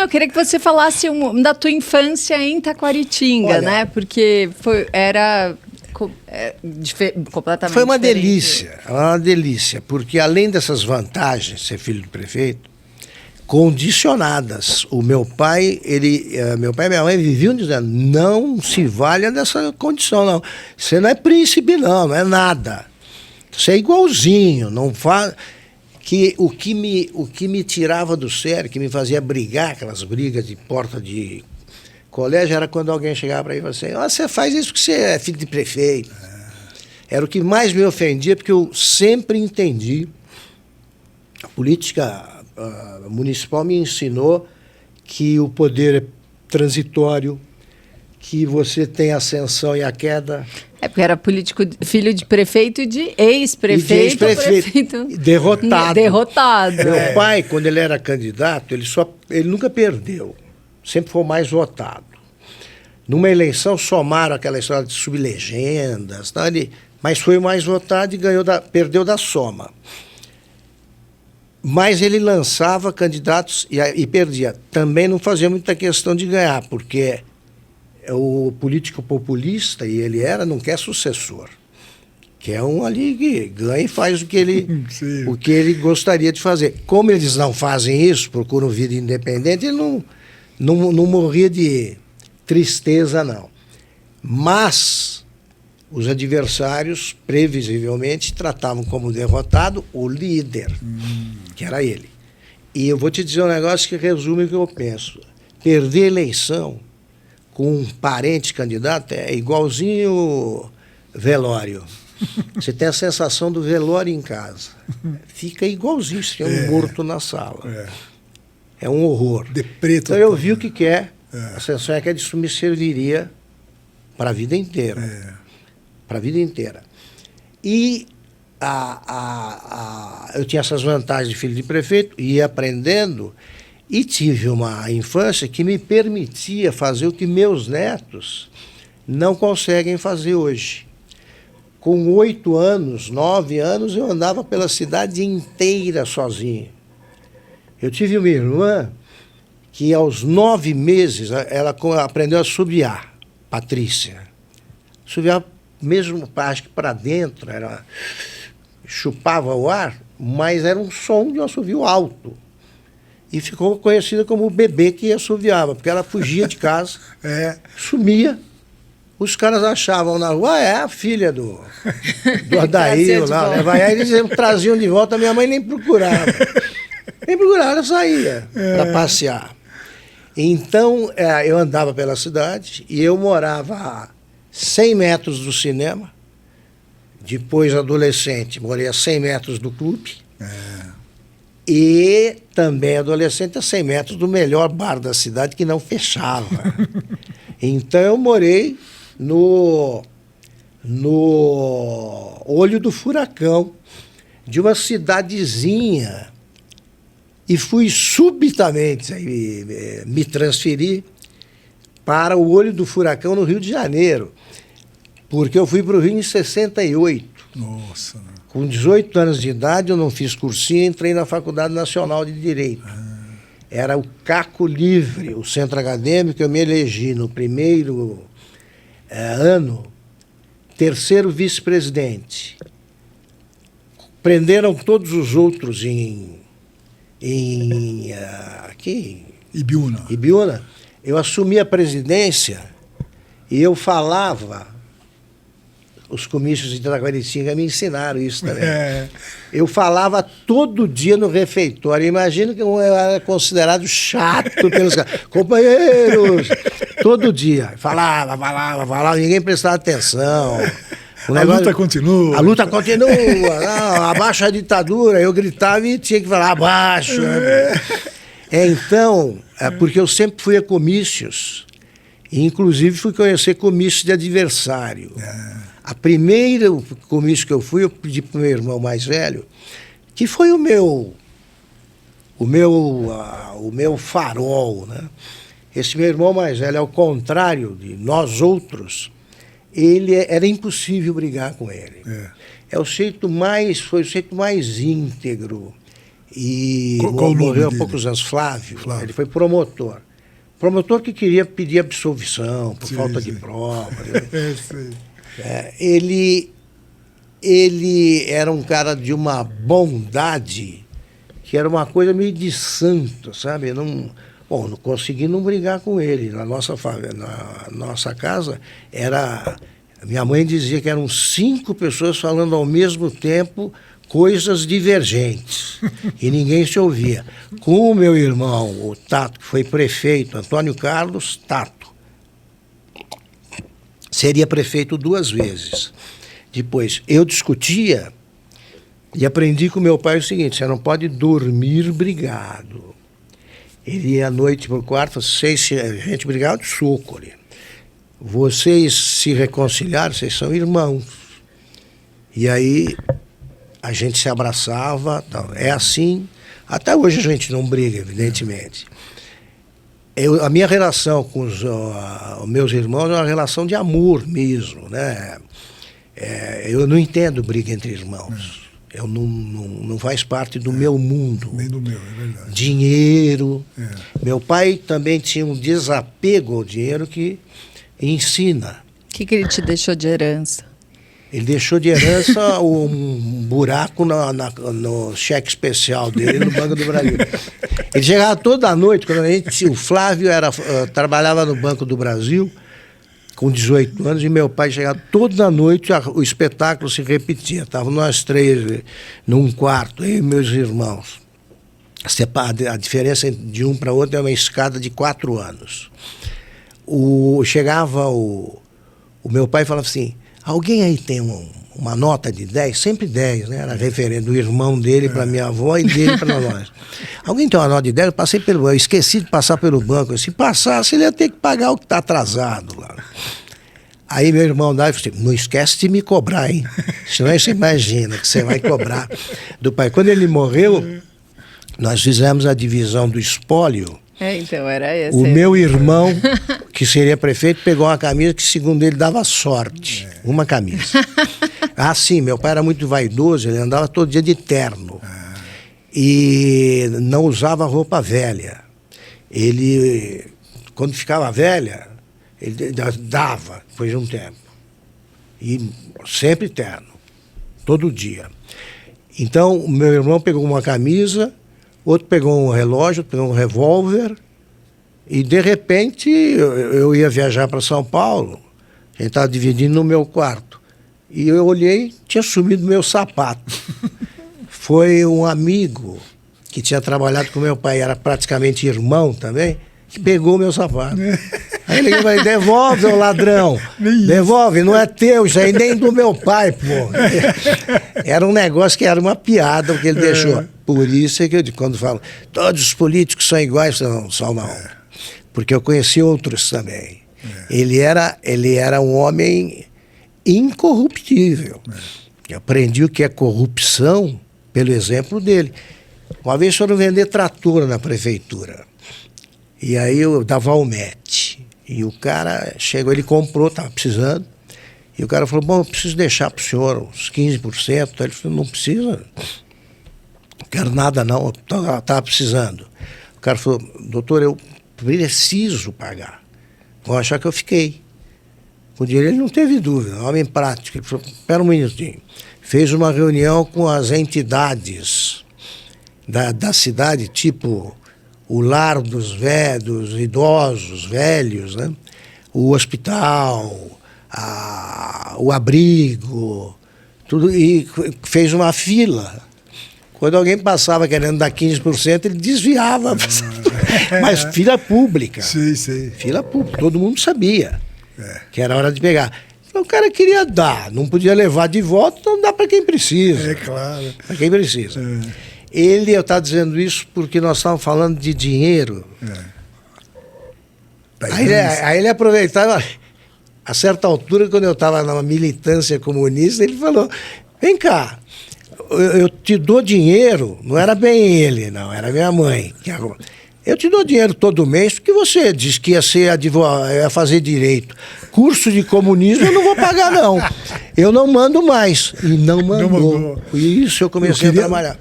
eu queria que você falasse da tua infância em Taquaritinga, Olha, né? Porque era completamente foi uma diferente. delícia, porque além dessas vantagens, ser filho do prefeito, condicionadas. O meu pai, meu pai e minha mãe viviam dizendo, não se valha dessa condição, não. Você não é príncipe, não é nada. Você é igualzinho, não faz... O que me tirava do sério, que me fazia brigar, aquelas brigas de porta de colégio, era quando alguém chegava para mim e falava assim, você faz isso porque você é filho de prefeito. Era o que mais me ofendia, porque eu sempre entendi. A política municipal me ensinou que o poder é transitório, que você tem a ascensão e a queda. É porque era político, filho de prefeito e de ex-prefeito. Derrotado. Meu pai, quando ele era candidato, ele nunca perdeu. Sempre foi o mais votado. Numa eleição, somaram aquela história de sublegendas, tá? Mas foi o mais votado e perdeu da soma. Mas ele lançava candidatos e perdia. Também não fazia muita questão de ganhar, porque o político populista, e ele não quer sucessor. Quer um ali que ganha e faz o que ele gostaria de fazer. Como eles não fazem isso, procuram vida independente, ele não morria de tristeza, não. Mas os adversários, previsivelmente, tratavam como derrotado o líder, que era ele. E eu vou te dizer um negócio que resume o que eu penso. Perder eleição com um parente candidato é igualzinho velório. Você tem a sensação do velório em casa. Fica igualzinho, se tem um morto na sala. É um horror. Então eu vi o que é. A sensação é que isso me serviria para a vida inteira. Para a vida inteira. E eu tinha essas vantagens de filho de prefeito, ia aprendendo, e tive uma infância que me permitia fazer o que meus netos não conseguem fazer hoje. Com 8 anos, 9 anos, eu andava pela cidade inteira sozinho. Eu tive uma irmã que, aos 9 meses, ela aprendeu a assobiar, Patrícia. Assobiar mesmo, acho que para dentro, chupava o ar, mas era um som de um assovio alto. E ficou conhecida como o bebê que assoviava, porque ela fugia de casa, sumia. Os caras achavam na rua, é a filha do Adair lá, né? Aí eles traziam de volta, minha mãe nem procurava. Nem procurava, ela saía para passear. Então, eu andava pela cidade e eu morava a 100 metros do cinema. Depois, adolescente, morei a 100 metros do clube. E também, adolescente, a 100 metros do melhor bar da cidade, que não fechava. Então, eu morei no olho do furacão de uma cidadezinha e fui subitamente me transferir para o olho do furacão no Rio de Janeiro, porque eu fui para o Rio em 68. Nossa. Com 18 anos de idade, eu não fiz cursinho, entrei na Faculdade Nacional de Direito. Era o Caco Livre, o centro acadêmico. Eu me elegi no primeiro ano, terceiro vice-presidente. Prenderam todos os outros aqui, Ibiúna. Eu assumi a presidência e eu falava. Os comícios de Taquaritinga me ensinaram isso também. Eu falava todo dia no refeitório. Imagina que eu era considerado chato pelos caras. Companheiros! Todo dia. Falava. Ninguém prestava atenção. A luta continua. A luta continua. Não, abaixa a ditadura. Eu gritava e tinha que falar abaixo. Então, porque eu sempre fui a comícios. E, inclusive, fui conhecer comícios de adversário. A primeira comício que eu fui, eu pedi para o meu irmão mais velho, que foi o meu farol, né? Esse meu irmão mais velho, ao contrário de nós outros, era impossível brigar com ele. Foi o jeito mais íntegro. e Qual o nome morreu há dele? poucos anos, Flávio. Ele foi promotor. Promotor que queria pedir absolvição por falta de prova. Sei. Ele era um cara de uma bondade que era uma coisa meio de santo, sabe? Não consegui não brigar com ele. Na nossa casa, minha mãe dizia que eram 5 pessoas falando ao mesmo tempo coisas divergentes e ninguém se ouvia. Com o meu irmão, o Tato, que foi prefeito, Antônio Carlos Tato, seria prefeito 2 vezes. Depois, eu discutia e aprendi com meu pai o seguinte: você não pode dormir brigado. Ele ia à noite para o quarto, a gente brigava de soco ali. Vocês se reconciliaram, vocês são irmãos. E aí a gente se abraçava, tal. É assim. Até hoje a gente não briga, evidentemente. A minha relação com os meus irmãos é uma relação de amor mesmo, né? Eu não entendo briga entre irmãos. Eu não faz parte do meu mundo. Nem do meu, é verdade. Dinheiro. Meu pai também tinha um desapego ao dinheiro que ensina. O que ele te deixou de herança? Ele deixou de herança um buraco no cheque especial dele no Banco do Brasil. Ele chegava toda noite, quando o Flávio trabalhava no Banco do Brasil, com 18 anos, e meu pai chegava toda noite, o espetáculo se repetia. Estavam nós 3 num quarto, eu e meus irmãos. A diferença de um para outro é uma escada de 4 anos. Chegava o meu pai e falava assim: alguém aí tem uma nota de 10? Sempre 10, né? Era referente do irmão dele para minha avó e dele para nós. Alguém tem uma nota de 10? Eu passei pelo banco, eu esqueci de passar pelo banco. Se passasse, ele ia ter que pagar o que está atrasado lá. Aí meu irmão dava e falou assim: não esquece de me cobrar, hein? Senão você imagina que você vai cobrar do pai. Quando ele morreu, nós fizemos a divisão do espólio. Então era esse. O meu irmão, que seria prefeito, pegou uma camisa que, segundo ele, dava sorte. Uma camisa. Sim, meu pai era muito vaidoso, ele andava todo dia de terno. E não usava roupa velha. Ele, quando ficava velha, ele dava, depois de um tempo. E sempre terno, todo dia. Então, o meu irmão pegou uma camisa, outro pegou um relógio, outro pegou um revólver, e de repente eu ia viajar para São Paulo, a gente estava dividindo no meu quarto, e eu olhei, tinha sumido meu sapato. Foi um amigo que tinha trabalhado com meu pai, era praticamente irmão também, que pegou meu sapato. Aí ele falou: devolve, ô ladrão, devolve, não é teu, isso aí nem do meu pai, pô. Era um negócio que era uma piada o que ele deixou. Por isso é que eu digo, quando falo, todos os políticos são iguais, não, só não. Porque eu conheci outros também. Ele era um homem incorruptível. Eu aprendi o que é corrupção pelo exemplo dele. Uma vez foram vender trator na prefeitura. E aí eu dava Valmete. E o cara chegou, ele comprou, estava precisando. E o cara falou: bom, eu preciso deixar para o senhor uns 15%. Ele falou: não precisa. Não quero nada não, eu estava precisando. O cara falou: doutor, eu preciso pagar. Vão achar que eu fiquei. Com dinheiro ele não teve dúvida, homem prático. Ele falou: espera um minutinho. Fez uma reunião com as entidades da cidade, tipo o lar dos idosos, velhos, né? O hospital, o abrigo, tudo, e fez uma fila. Quando alguém passava querendo dar 15%, ele desviava. Mas fila pública. Sim. Fila pública, todo mundo sabia que era hora de pegar. Então, o cara queria dar, não podia levar de volta, então dá para quem precisa. É claro. Para quem precisa. Eu estava dizendo isso porque nós estávamos falando de dinheiro. Aí ele aproveitava, a certa altura, quando eu estava na militância comunista, ele falou: vem cá, eu te dou dinheiro. Não era bem ele, não, era minha mãe. Eu te dou dinheiro todo mês porque você disse que ia ser advogado, ia fazer direito. Curso de comunismo eu não vou pagar, não. Eu não mando mais. E não mandou. Por isso eu comecei a trabalhar.